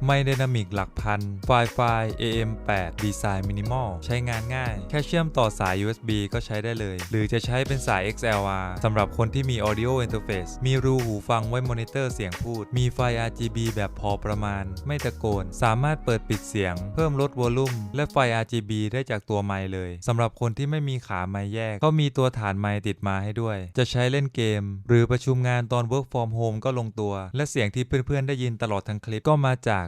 ไมค์ไดนามิกหลักพันไฟล์ AM8 ดีไซน์มินิมอลใช้งานง่ายแค่เชื่อมต่อสาย USB ก็ใช้ได้เลยหรือจะใช้เป็นสาย XLR สำหรับคนที่มี Audio Interface มีรูหูฟังไว้มอนิเตอร์เสียงพูดมีไฟ RGB แบบพอประมาณไม่ตะโกนสามารถเปิดปิดเสียงเพิ่มลดวอลลุ่มและไฟ RGB ได้จากตัวไมค์เลยสำหรับคนที่ไม่มีขาไมค์แยกก็มีตัวฐานไมค์ติดมาให้ด้วยจะใช้เล่นเกมหรือประชุมงานตอน Work from Home ก็ลงตัวและเสียงที่เพื่อนๆได้ยินตลอดทั้งคลิปก็มาจาก